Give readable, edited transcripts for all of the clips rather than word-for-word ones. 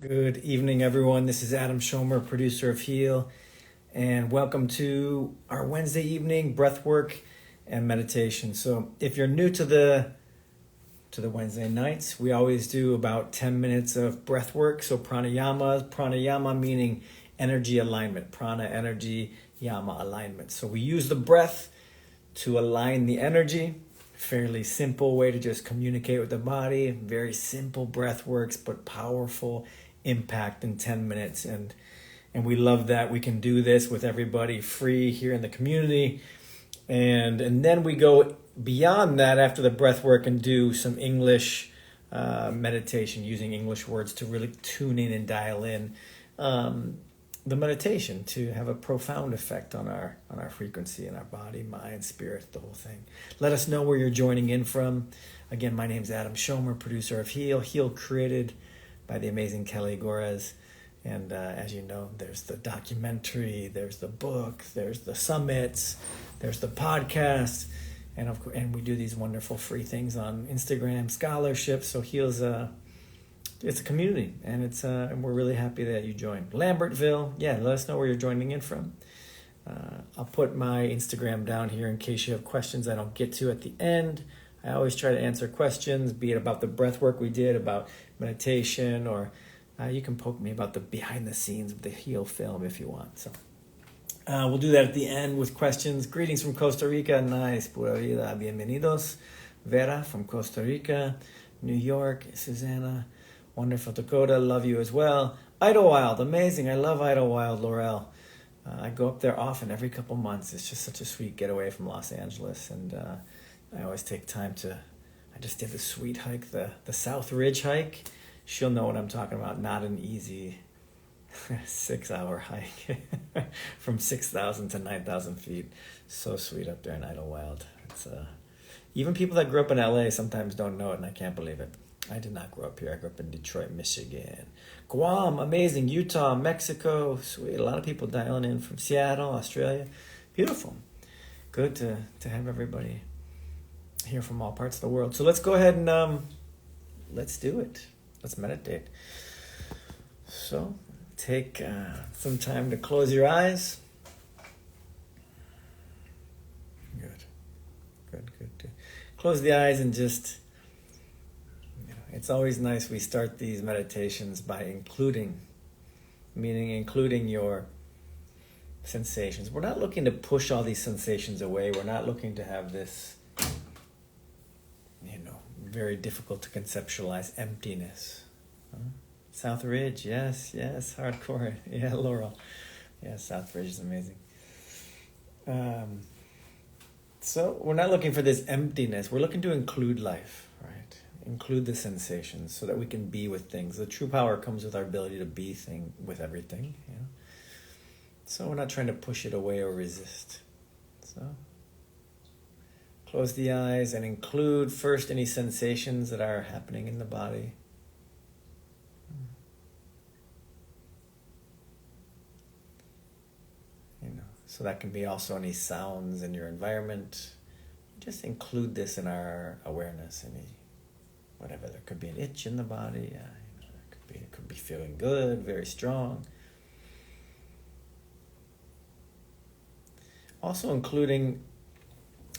Good evening, everyone. This is Adam Schomer, producer of Heal, and welcome to our Wednesday evening breathwork and meditation. So, if you're new to the Wednesday nights, we always do about 10 minutes of breathwork. So, pranayama meaning energy alignment, prana energy, yama alignment. So, we use the breath to align the energy. Fairly simple way to just communicate with the body. Very simple breath works, but powerful impact in 10 minutes. And we love that we can do this with everybody free here in the community. And then we go beyond that after the breath work and do some English meditation using English words to really tune in and dial in the meditation to have a profound effect on our frequency and our body, mind, spirit, the whole thing. Let us know where you're joining in from. Again, my name's Adam Schomer, producer of Heal. Heal created by the amazing Kelly Gorez. And as you know, there's the documentary, there's the book, there's the summits, there's the podcast, and we do these wonderful free things on Instagram, scholarships. So Heal's it's a community, and and we're really happy that you joined. Lambertville, let us know where you're joining in from. I'll put my Instagram down here in case you have questions I don't get to at the end. I always try to answer questions, be it about the breath work we did, about meditation, or you can poke me about the behind the scenes of the Heal film if you want. So we'll do that at the end with questions. Greetings from Costa Rica. Nice. Pura vida. Bienvenidos. Vera from Costa Rica. New York. Susanna. Wonderful. Dakota, love you as well. Idlewild, amazing. I love Idlewild, Laurel. I go up there often, every couple months. It's just such a sweet getaway from Los Angeles. And I always take time I just did the sweet hike, the South Ridge hike. She'll know what I'm talking about. Not an easy 6-hour hike from 6,000 to 9,000 feet. So sweet up there in Idlewild. It's even people that grew up in LA sometimes don't know it, and I can't believe it. I did not grow up here. I grew up in Detroit, Michigan. Guam, amazing. Utah, Mexico, sweet. A lot of people dialing in from Seattle, Australia. Beautiful. Good to have everybody here from all parts of the world. So let's go ahead and let's do it. Let's meditate. So take some time to close your eyes. Good. Close the eyes and just... It's always nice we start these meditations by including your sensations. We're not looking to push all these sensations away. We're not looking to have this, very difficult to conceptualize emptiness. South Ridge, yes, hardcore. Yeah, Laurel. Yeah, South Ridge is amazing. So we're not looking for this emptiness. We're looking to include life, right? Include the sensations so that we can be with things. The true power comes with our ability to be with everything. So we're not trying to push it away or resist. So close the eyes and include first any sensations that are happening in the body. So that can be also any sounds in your environment. Just include this in our awareness. Whatever, there could be an itch in the body. It could be feeling good, very strong. Also including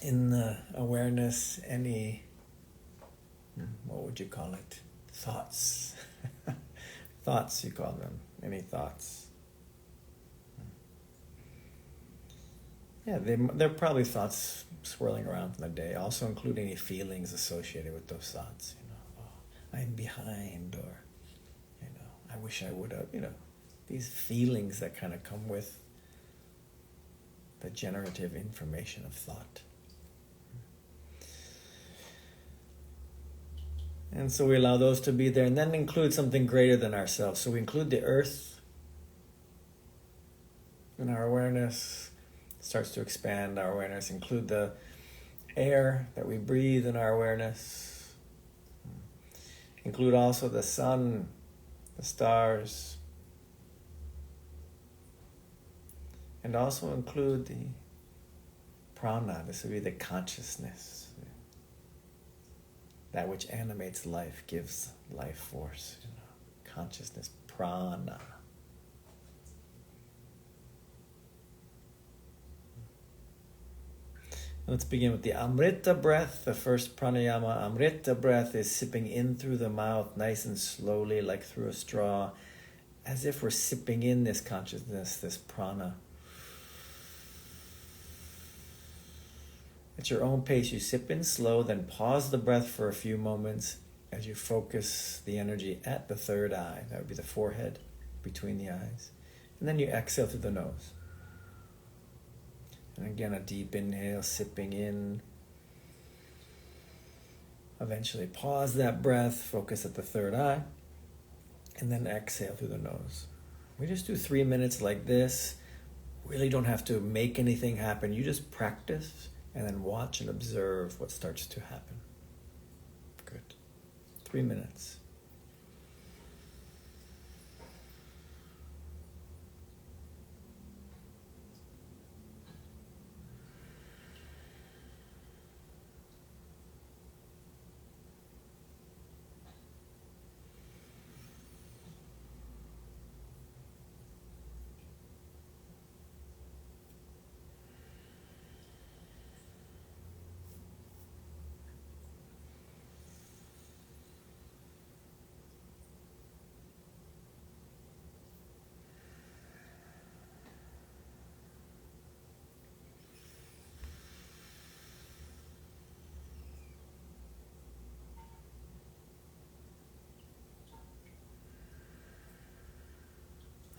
in the awareness any, what would you call it? Thoughts. Thoughts, you call them. Any thoughts. They're probably thoughts swirling around in the day. Also include any feelings associated with those thoughts. I'm behind, or, I wish I would have, these feelings that kind of come with the generative information of thought. And so we allow those to be there, and then include something greater than ourselves. So we include the earth in our awareness. Starts to expand our awareness. Include the air that we breathe in our awareness. Include also the sun, the stars, and also include the prana. This would be the consciousness. That which animates life, gives life force. consciousness, prana. Let's begin with the Amrita breath, the first pranayama. Amrita breath is sipping in through the mouth, nice and slowly, like through a straw, as if we're sipping in this consciousness, this prana. At your own pace, you sip in slow, then pause the breath for a few moments as you focus the energy at the third eye. That would be the forehead between the eyes. And then you exhale through the nose. And again, a deep inhale, sipping in. Eventually pause that breath, focus at the third eye, and then exhale through the nose. We just do 3 minutes like this. Really don't have to make anything happen. You just practice and then watch and observe what starts to happen. Good. 3 minutes.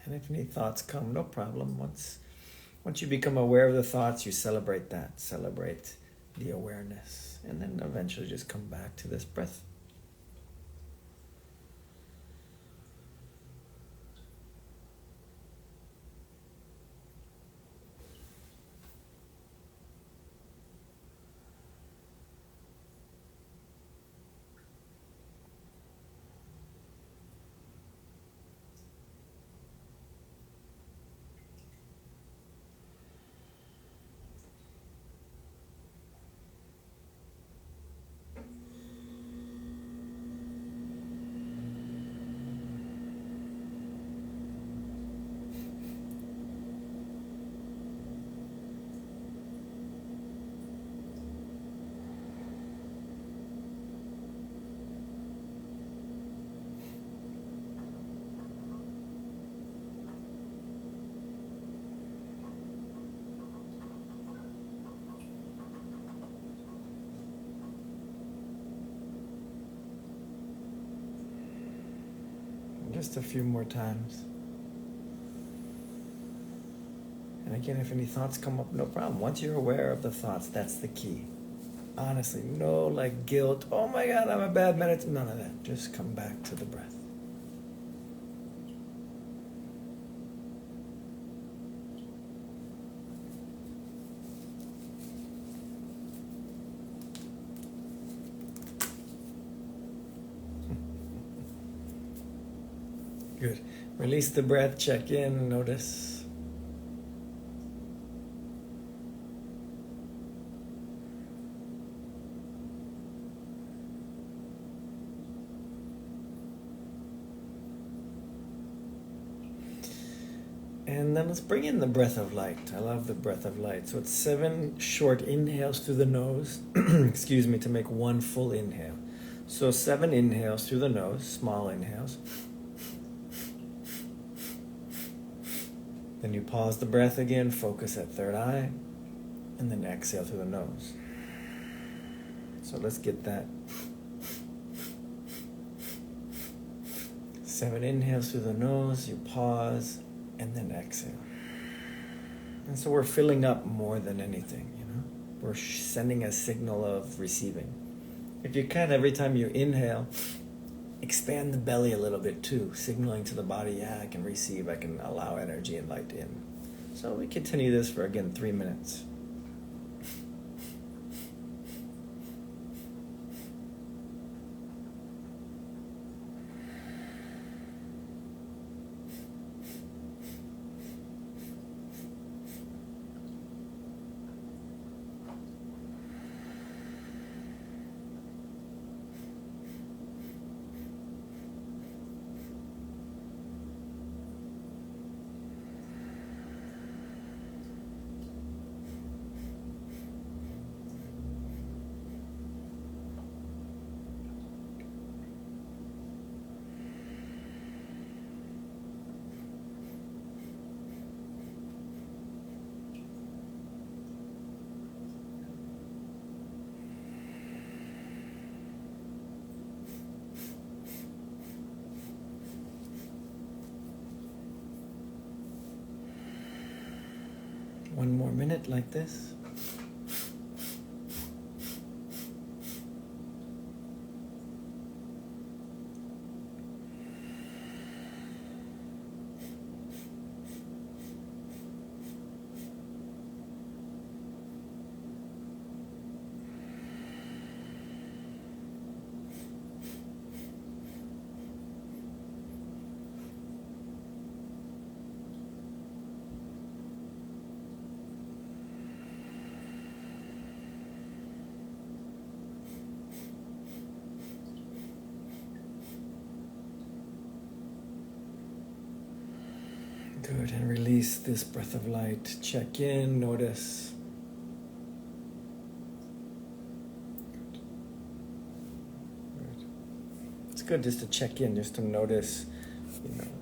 And if any thoughts come, no problem. Once you become aware of the thoughts, you celebrate that. Celebrate the awareness. And then eventually just come back to this breath. Just a few more times. And again, if any thoughts come up, no problem. Once you're aware of the thoughts, that's the key. Honestly, no like guilt. Oh my God, I'm a bad meditator. None of that. Just come back to the breath. Good. Release the breath, check in, notice. And then let's bring in the breath of light. I love the breath of light. So it's 7 short inhales through the nose, excuse me, to make 1 full inhale. So 7 inhales through the nose, small inhales. Then you pause the breath again, focus at third eye, and then exhale through the nose. So let's get that. 7 inhales through the nose, you pause, and then exhale. And so we're filling up more than anything, you know? We're sending a signal of receiving. If you can, every time you inhale, expand the belly a little bit too, signaling to the body, yeah, I can receive, I can allow energy and light in. So we continue this for, again, 3 minutes. One more minute like this. Good, and release this breath of light. Check in, notice. Good. It's good just to check in, just to notice,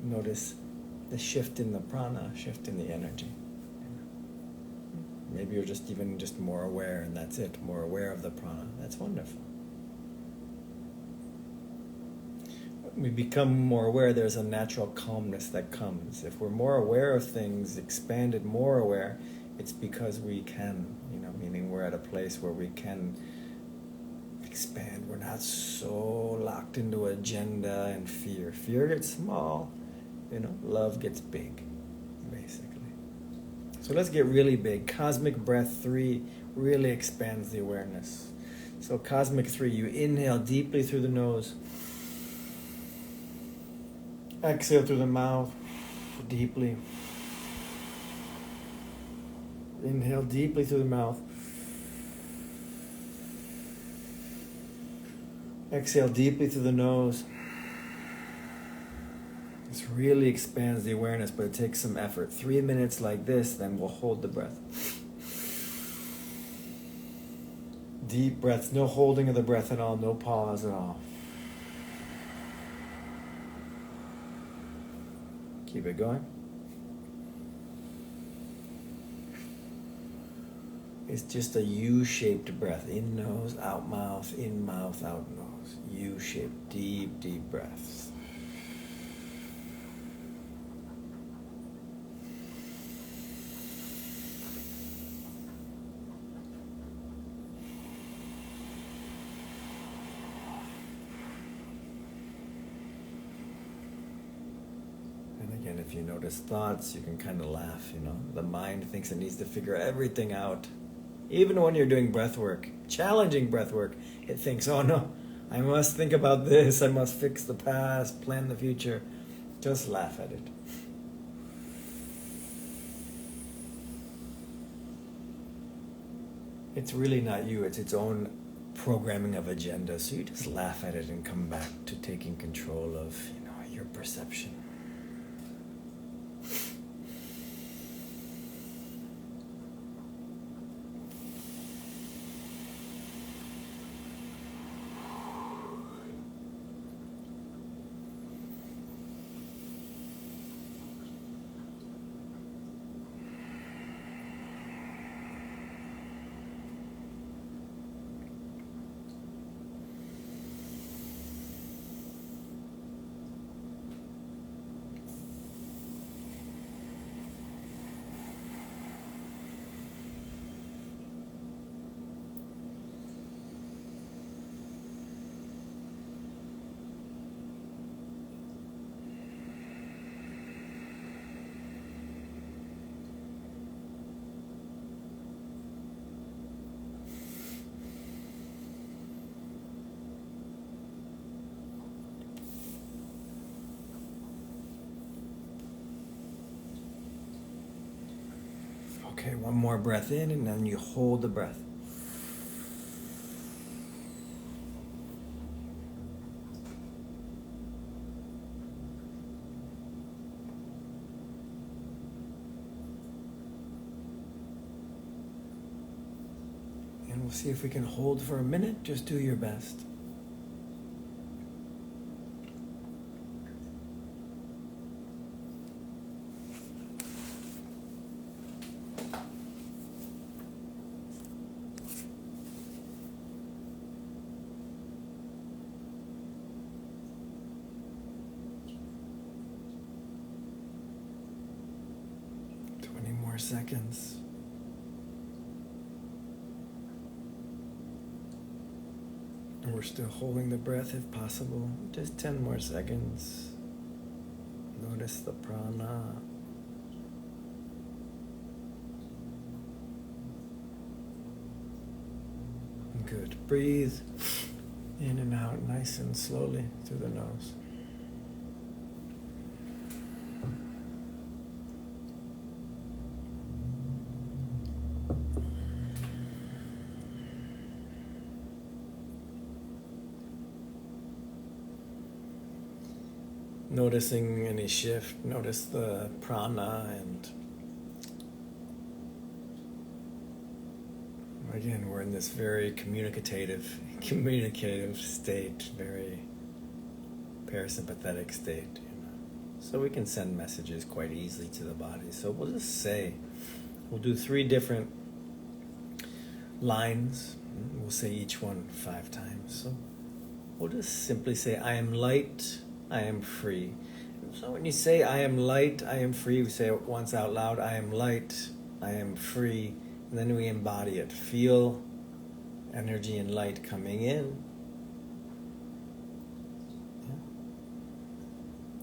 notice the shift in the prana, shift in the energy. Maybe you're just more aware, and that's it, more aware of the prana. That's wonderful. We become more aware, there's a natural calmness that comes. If we're more aware of things, expanded, more aware, it's because we can, meaning we're at a place where we can expand. We're not so locked into agenda and fear. Fear gets small, love gets big, basically. So let's get really big. Cosmic breath 3 really expands the awareness. So cosmic 3, you inhale deeply through the nose. Exhale through the mouth, deeply. Inhale deeply through the mouth. Exhale deeply through the nose. This really expands the awareness, but it takes some effort. 3 minutes like this, then we'll hold the breath. Deep breaths, no holding of the breath at all, no pause at all. Keep it going. It's just a U-shaped breath. In nose, out mouth, in mouth, out nose. U-shaped, deep, deep breaths. If you notice thoughts, you can kind of laugh, The mind thinks it needs to figure everything out. Even when you're doing breath work, challenging breath work, it thinks, oh no, I must think about this, I must fix the past, plan the future. Just laugh at it. It's really not you, it's its own programming of agenda. So you just laugh at it and come back to taking control of, your perception. Okay, one more breath in, and then you hold the breath. And we'll see if we can hold for a minute. Just do your best. Seconds. we're still holding the breath if possible. Just 10 more seconds. Notice the prana. Good. Breathe in and out nice and slowly through the nose. Noticing any shift, notice the prana, and again, we're in this very communicative state, very parasympathetic state, so we can send messages quite easily to the body. So we'll just say, we'll do 3 different lines. We'll say each one 5 times. So we'll just simply say, I am light, I am free. So when you say I am light, I am free, we say it once out loud, I am light, I am free, and then we embody it. Feel energy and light coming in.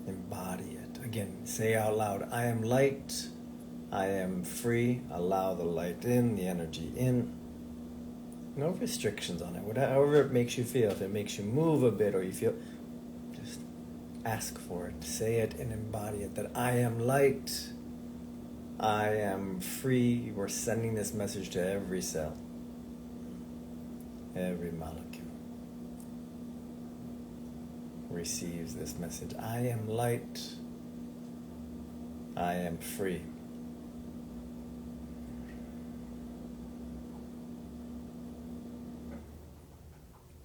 Yeah. Embody it. Again, say out loud, I am light, I am free, allow the light in, the energy in. No restrictions on it, however it makes you feel. If it makes you move a bit or you feel, just ask for it, say it and embody it, that I am light, I am free. We're sending this message to every cell, every molecule receives this message. I am light, I am free.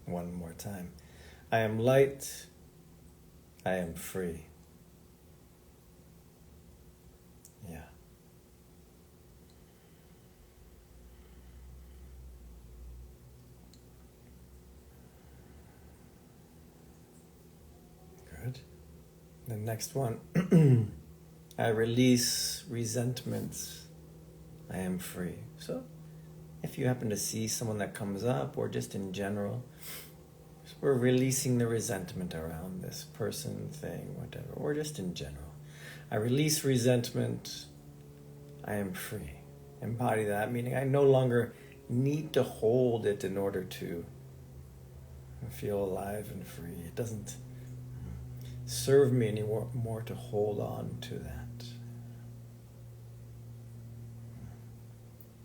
One more time. I am light, I am free. Yeah. Good. The next one. I release resentments. I am free. So, if you happen to see someone that comes up, or just in general, we're releasing the resentment around this person, thing, whatever, or just in general. I release resentment. I am free. Embody that, meaning I no longer need to hold it in order to feel alive and free. It doesn't serve me anymore to hold on to that.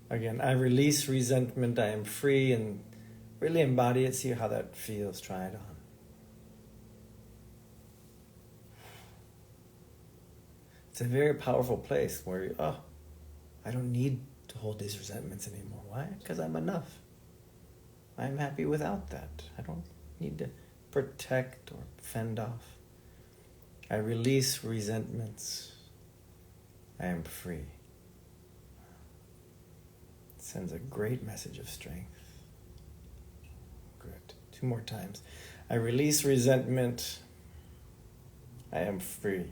Again, I release resentment. I am free, and really embody it. See how that feels. Try it on. It's a very powerful place where I don't need to hold these resentments anymore. Why? Because I'm enough. I'm happy without that. I don't need to protect or fend off. I release resentments. I am free. It sends a great message of strength. Good. 2 more times. I release resentment. I am free.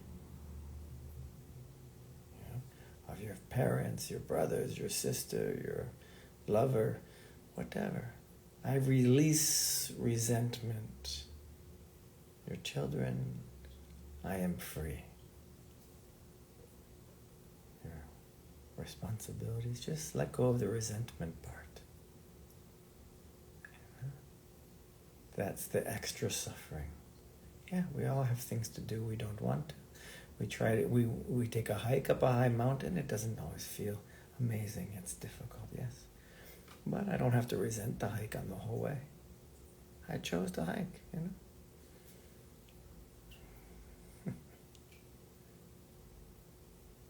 Of your parents, your brothers, your sister, your lover, whatever. I release resentment. Your children, I am free. Your responsibilities, just let go of the resentment part. That's the extra suffering. Yeah, we all have things to do we don't want to. We take a hike up a high mountain. It doesn't always feel amazing. It's difficult, yes. But I don't have to resent the hike on the whole way. I chose to hike,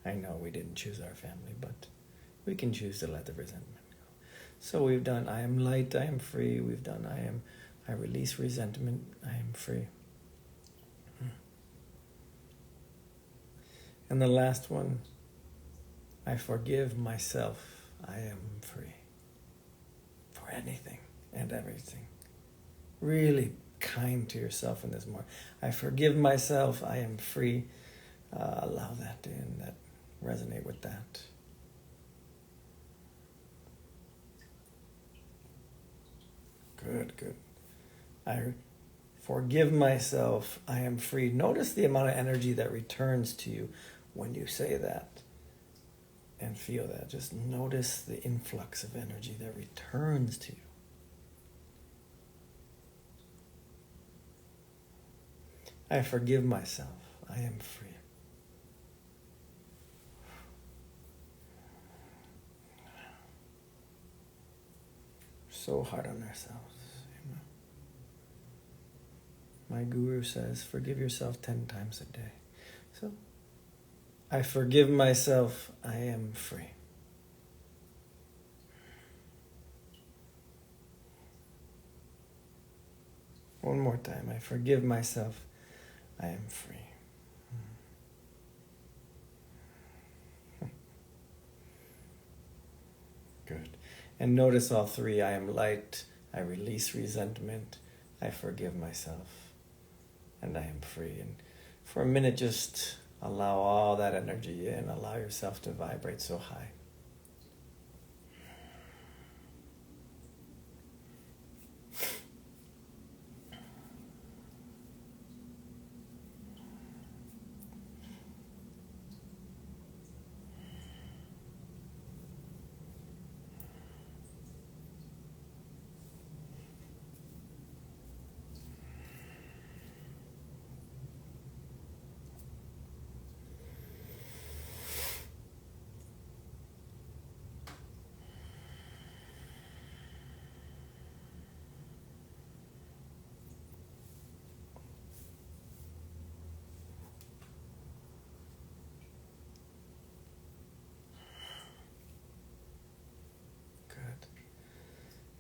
I know we didn't choose our family, but we can choose to let the resentment go. So we've done, I am light, I am free. We've done, I release resentment, I am free. And the last one, I forgive myself, I am free. For anything and everything. Really kind to yourself in this moment. I forgive myself, I am free. Allow that in, resonate with that. Good, good. I forgive myself. I am free. Notice the amount of energy that returns to you when you say that. And feel that. Just notice the influx of energy that returns to you. I forgive myself. I am free. So hard on ourselves. My guru says, forgive yourself 10 times a day. So, I forgive myself. I am free. One more time. I forgive myself. I am free. Good. And notice all three. I am light. I release resentment. I forgive myself. And I am free. And for a minute, just allow all that energy in. Allow yourself to vibrate so high.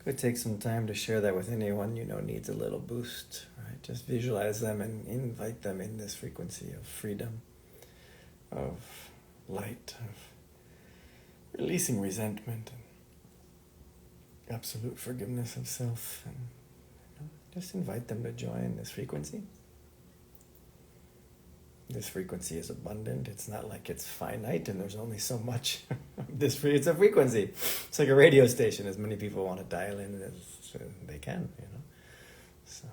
Could take some time to share that with anyone you know needs a little boost, right? Just visualize them and invite them in this frequency of freedom, of light, of releasing resentment, and absolute forgiveness of self. And just invite them to join this frequency. This frequency is abundant. It's not like it's finite and there's only so much. It's a frequency. It's like a radio station. As many people want to dial in as they can, So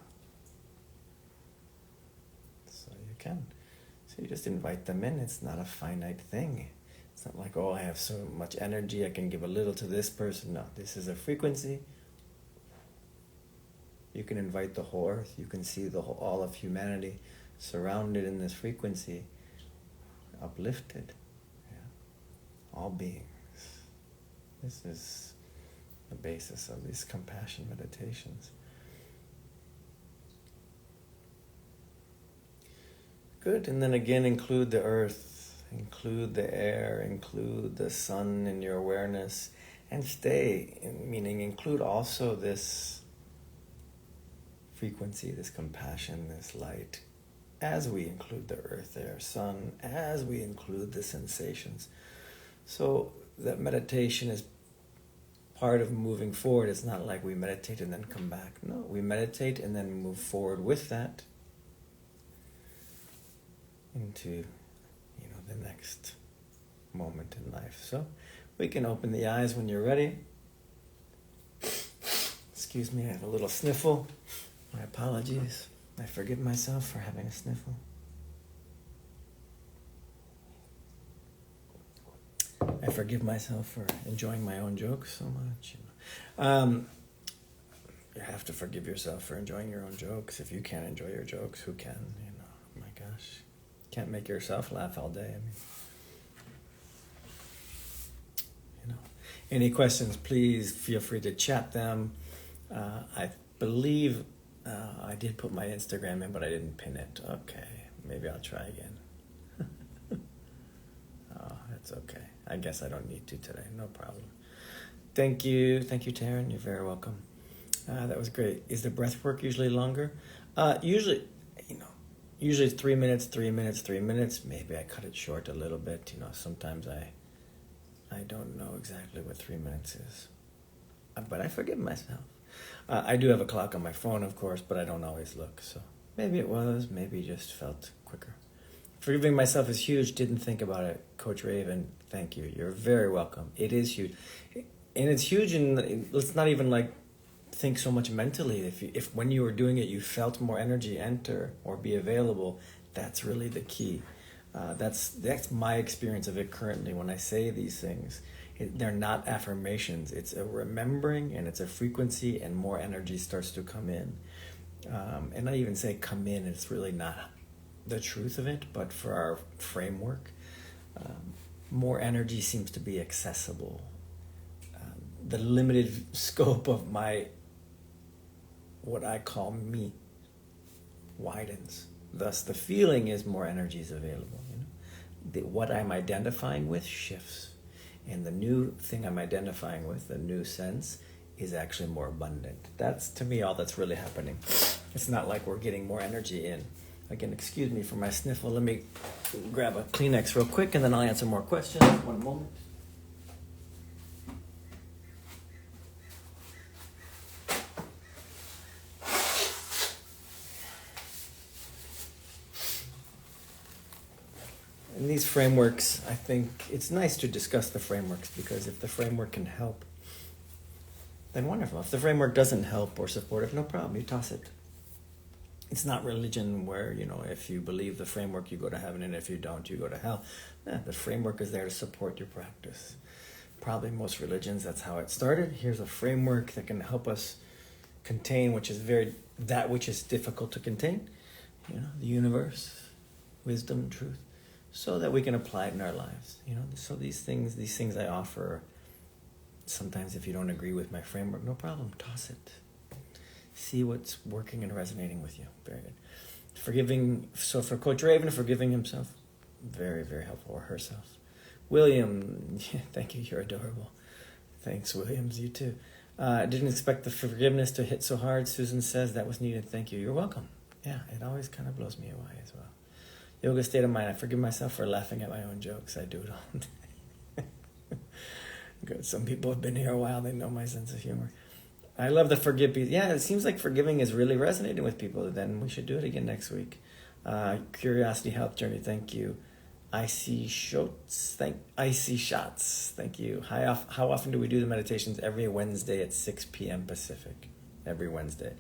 you can. So you just invite them in. It's not a finite thing. It's not like, I have so much energy, I can give a little to this person. No, this is a frequency. You can invite the whole earth. You can see all of humanity surrounded in this frequency, uplifted, all beings. This is the basis of these compassion meditations. Good, and then again include the earth, include the air, include the sun in your awareness, and meaning include also this frequency, this compassion, this light, as we include the earth, air, sun, as we include the sensations. So that meditation is part of moving forward. It's not like we meditate and then come back. No, we meditate and then move forward with that into, the next moment in life. So we can open the eyes when you're ready. Excuse me, I have a little sniffle. My apologies. I forgive myself for having a sniffle. I forgive myself for enjoying my own jokes so much. You have to forgive yourself for enjoying your own jokes. If you can't enjoy your jokes, who can? My gosh. Can't make yourself laugh all day. Any questions, please feel free to chat them. I believe I did put my Instagram in, but I didn't pin it. Okay, maybe I'll try again. That's okay. I guess I don't need to today. No problem. Thank you, Taryn. You're very welcome. That was great. Is the breath work usually longer? Usually it's 3 minutes, 3 minutes, 3 minutes. Maybe I cut it short a little bit. Sometimes I don't know exactly what 3 minutes is. But I forgive myself. I do have a clock on my phone, of course, but I don't always look. So maybe it was, maybe just felt quicker. Forgiving myself is huge. Didn't think about it. Coach Raven, thank you. You're very welcome. It is huge. And it's huge, and it's not even like think so much mentally. If when you were doing it, you felt more energy enter or be available, that's really the key. That's my experience of it currently. When I say these things, they're not affirmations. It's a remembering, and it's a frequency, and more energy starts to come in. And I even say come in, it's really not the truth of it, but for our framework, more energy seems to be accessible. The limited scope of what I call me, widens. Thus, the feeling is more energy is available. What I'm identifying with shifts. And the new thing I'm identifying with, the new sense, is actually more abundant. That's, to me, all that's really happening. It's not like we're getting more energy in. Again, excuse me for my sniffle. Let me grab a Kleenex real quick, and then I'll answer more questions. One moment. In these frameworks, I think it's nice to discuss the frameworks, because if the framework can help, then wonderful. If the framework doesn't help or support it, no problem, you toss it. It's not religion where, if you believe the framework, you go to heaven, and if you don't, you go to hell. The framework is there to support your practice. Probably most religions, that's how it started. Here's a framework that can help us contain, that which is difficult to contain, the universe, wisdom, truth, so that we can apply it in our lives. So these things I offer. Sometimes if you don't agree with my framework, no problem, toss it. See what's working and resonating with you. Very good. Forgiving. So for Coach Raven, forgiving himself, very, very helpful, or herself. William, thank you, you're adorable. Thanks, Williams, you too. Didn't expect the forgiveness to hit so hard. Susan says that was needed. Thank you. You're welcome. Yeah, it always kind of blows me away as well. Yoga state of mind. I forgive myself for laughing at my own jokes. I do it all day. Good. Some people have been here a while. They know my sense of humor. I love the forgive piece. Yeah, it seems like forgiving is really resonating with people. Then we should do it again next week. Curiosity Health Journey. Thank you. Icy Shots. Thank you. How often do we do the meditations? Every Wednesday at 6 p.m. Pacific. Every Wednesday.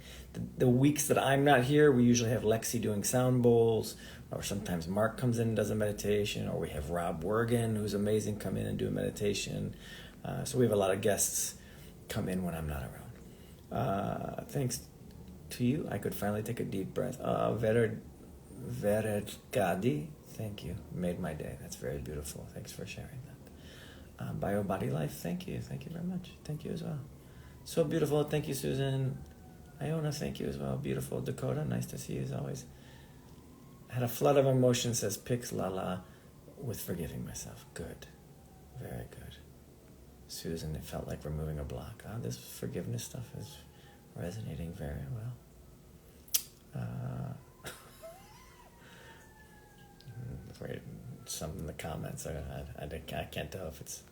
The weeks that I'm not here, we usually have Lexi doing sound bowls, or sometimes Mark comes in and does a meditation, or we have Rob Wergen, who's amazing, come in and do a meditation. So we have a lot of guests come in when I'm not around. Thanks to you, I could finally take a deep breath. Vered Gadi, thank you. Made my day. That's very beautiful. Thanks for sharing that. Bio Body Life, thank you. Thank you very much. Thank you as well. So beautiful. Thank you, Susan. Iona, thank you as well. Beautiful. Dakota, nice to see you as always. Had a flood of emotion, says Pix Lala, with forgiving myself. Good. Very good. Susan, it felt like removing a block. This forgiveness stuff is resonating very well. Some in the comments, I can't tell if it's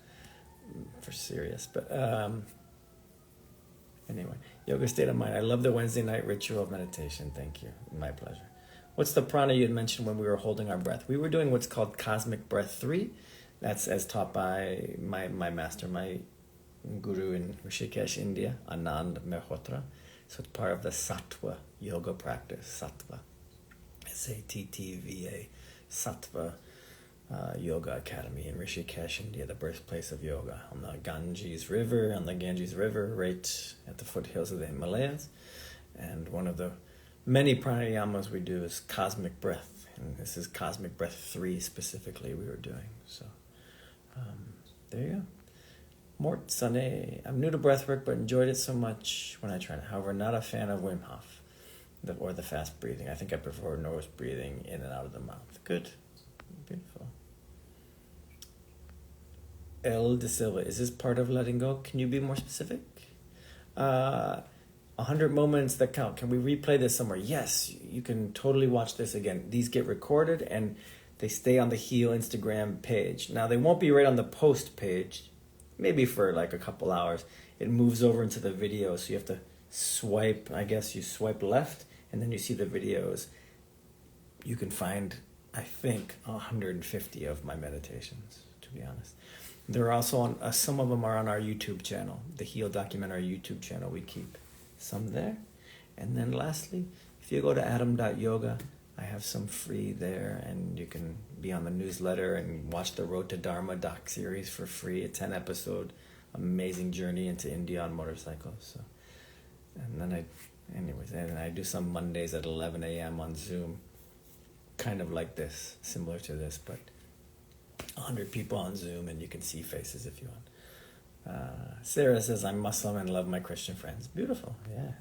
for serious, but anyway, yoga state of mind. I love the Wednesday night ritual of meditation. Thank you. My pleasure. What's the prana you had mentioned when we were holding our breath? We were doing what's called Cosmic Breath 3. That's as taught by my master, my guru in Rishikesh, India, Anand Mehrotra. So it's part of the Sattva yoga practice, Sattva. S-A-T-T-V-A, Sattva Yoga Academy in Rishikesh, India, the birthplace of yoga, on the Ganges River, right at the foothills of the Himalayas. And one of the many pranayamas we do is Cosmic Breath. And this is Cosmic Breath 3 specifically we were doing. So there you go. Mort Sane. I'm new to breathwork, but enjoyed it so much when I tried it. However, not a fan of Wim Hof or the fast breathing. I think I prefer nose breathing in and out of the mouth. Good. Beautiful. El De Silva. Is this part of letting go? Can you be more specific? 100 moments that count. Can we replay this somewhere? Yes, you can totally watch this again. These get recorded and they stay on the Heal Instagram page. Now, they won't be right on the post page, maybe for like a couple hours. It moves over into the video, so you have to swipe. I guess you swipe left, and then you see the videos. You can find, I think, 150 of my meditations, to be honest. They're also on, some of them are on our YouTube channel, the Heal Documentary YouTube channel we keep. some there. And then lastly, if you go to adam.yoga, I have some free there, and you can be on the newsletter and watch the Road to Dharma docu-series for free, a 10-episode amazing journey into India on motorcycles. So, and then I do some Mondays at 11 a.m. on Zoom, kind of like this, similar to this, but 100 people on Zoom, and you can see faces if you want. Sarah says, I'm Muslim and love my Christian friends. Beautiful, yeah.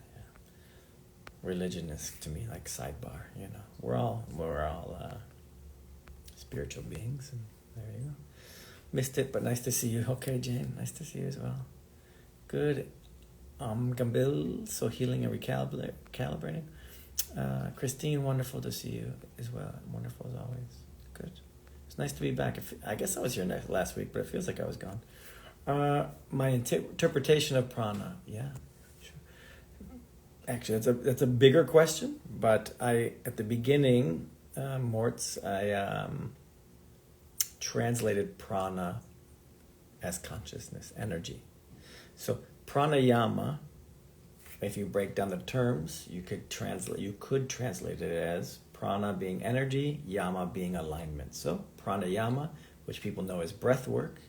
Religion is to me like sidebar, We're all spiritual beings, and there you go. Missed it, but nice to see you. Okay, Jane, nice to see you as well. Good. Gambil, so healing and recalibrating. Christine, wonderful to see you as well. Wonderful as always. Good. It's nice to be back. I guess I was here last week, but it feels like I was gone. My interpretation of prana, yeah. Actually, that's a bigger question, but at the beginning, Mortz, I translated prana as consciousness, energy. So pranayama, if you break down the terms, you could translate it as prana being energy, yama being alignment. So pranayama, which people know as breath work,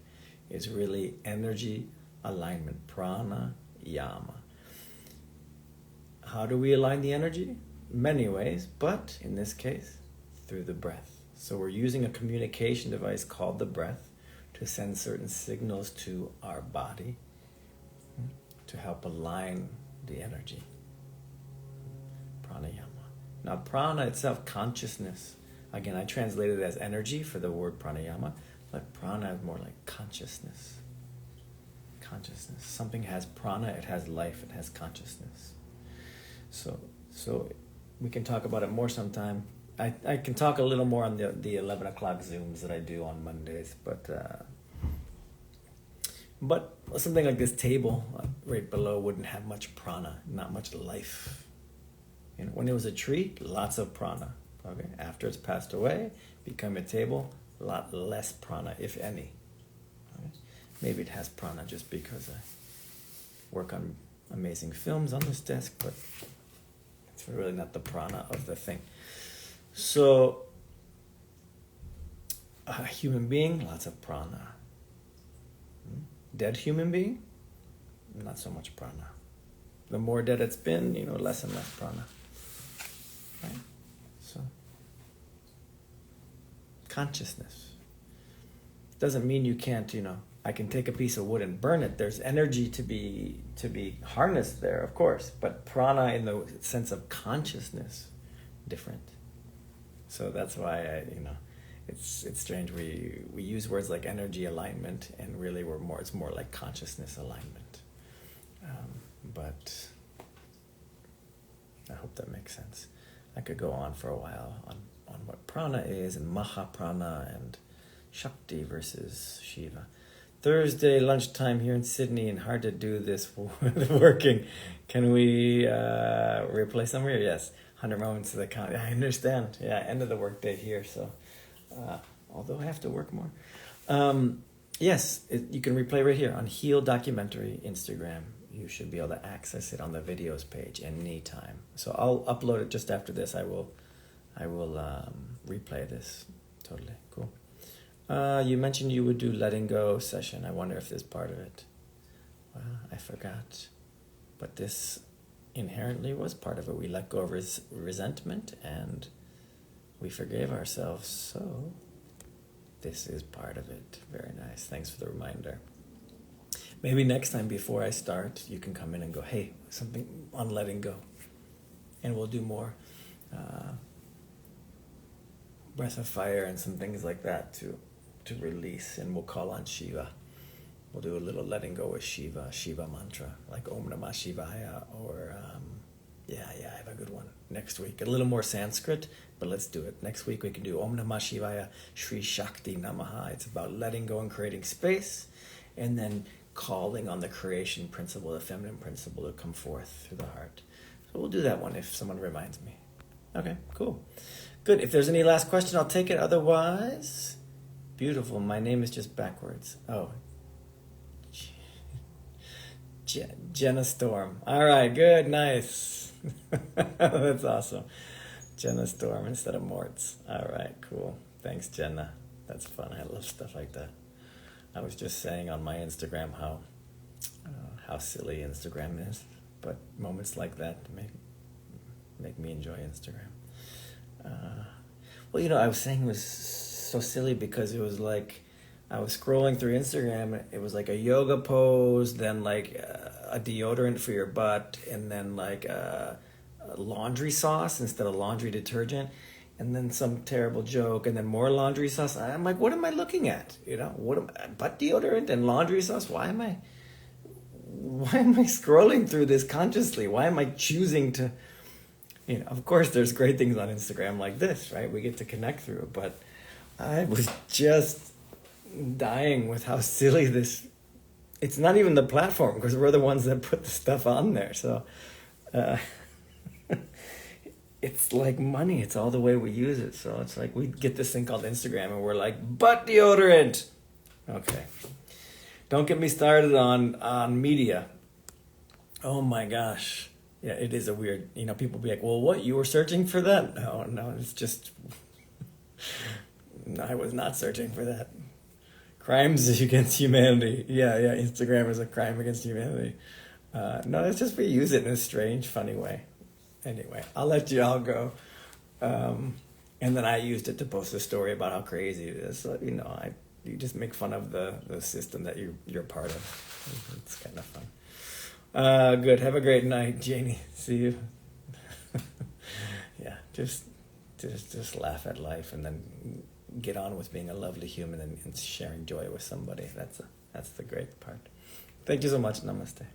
is really energy alignment, pranayama. How do we align the energy? Many ways, but in this case, through the breath. So we're using a communication device called the breath to send certain signals to our body to help align the energy. Pranayama. Now, prana itself, consciousness. Again, I translated it as energy for the word pranayama, but prana is more like consciousness. Consciousness. Something has prana, it has life, it has consciousness. So we can talk about it more sometime. I can talk a little more on the 11 o'clock Zooms that I do on Mondays, but something like this table right below wouldn't have much prana, not much life. When it was a tree, lots of prana. Okay, after it's passed away, become a table, a lot less prana, if any. Okay? Maybe it has prana just because I work on amazing films on this desk, but it's really not the prana of the thing. So, a human being, lots of prana. Dead human being, not so much prana. The more dead it's been, less and less prana. Right? So, consciousness. Doesn't mean you can't, I can take a piece of wood and burn it. There's energy to be harnessed there, of course, but prana in the sense of consciousness, different. So that's why it's strange. We use words like energy alignment, and really it's more like consciousness alignment. But I hope that makes sense. I could go on for a while on what prana is, and mahaprana, and Shakti versus Shiva. Thursday lunchtime here in Sydney, and hard to do this with working. Can we replay somewhere? Yes. 100 moments of the count. I understand. Yeah, end of the workday here. So, although I have to work more. Yes, you can replay right here on Heal Documentary Instagram. You should be able to access it on the videos page anytime. So I'll upload it just after this. I will replay this. Totally cool. You mentioned you would do letting go session. I wonder if this is part of it. Well, I forgot. But this inherently was part of it. We let go of resentment, and we forgave ourselves. So this is part of it. Very nice. Thanks for the reminder. Maybe next time before I start, you can come in and go, hey, something on letting go. And we'll do more breath of fire and some things like that to release, and we'll call on Shiva. We'll do a little letting go with Shiva mantra, like Om Namah Shivaya, or I have a good one next week. A little more Sanskrit, but let's do it. Next week we can do Om Namah Shivaya, Shri Shakti Namaha. It's about letting go and creating space, and then calling on the creation principle, the feminine principle, to come forth through the heart. So we'll do that one if someone reminds me. Okay, cool. Good. If there's any last question, I'll take it. Otherwise, beautiful. My name is just backwards. Oh. Jenna Storm. All right, good, nice. That's awesome. Jenna Storm instead of Mortz. All right, cool. Thanks, Jenna. That's fun. I love stuff like that. I was just saying on my Instagram how silly Instagram is, but moments like that make me enjoy Instagram. Well, I was saying it was so silly because it was like I was scrolling through Instagram. It was like a yoga pose, then like a deodorant for your butt, and then like a laundry sauce instead of laundry detergent, and then some terrible joke, and then more laundry sauce. I'm like, what am I looking at? Butt deodorant and laundry sauce? Why am I scrolling through this consciously? Why am I choosing to? Of course, there's great things on Instagram like this, right? We get to connect through it, but I was just dying with how silly this. It's not even the platform because we're the ones that put the stuff on there. So it's like money. It's all the way we use it. So it's like we get this thing called Instagram and we're like, butt deodorant. Okay. Don't get me started on media. Oh my gosh. Yeah, it is a weird, people be like, well, what? You were searching for that? No, it's just, I was not searching for that. Crimes against humanity. Yeah, Instagram is a crime against humanity. No, it's just we use it in a strange, funny way. Anyway, I'll let you all go. And then I used it to post a story about how crazy it is. So, you just make fun of the system that you're part of. It's kind of fun. Good. Have a great night, Janie. See you. Yeah, just laugh at life and then get on with being a lovely human and sharing joy with somebody. That's the great part. Thank you so much. Namaste.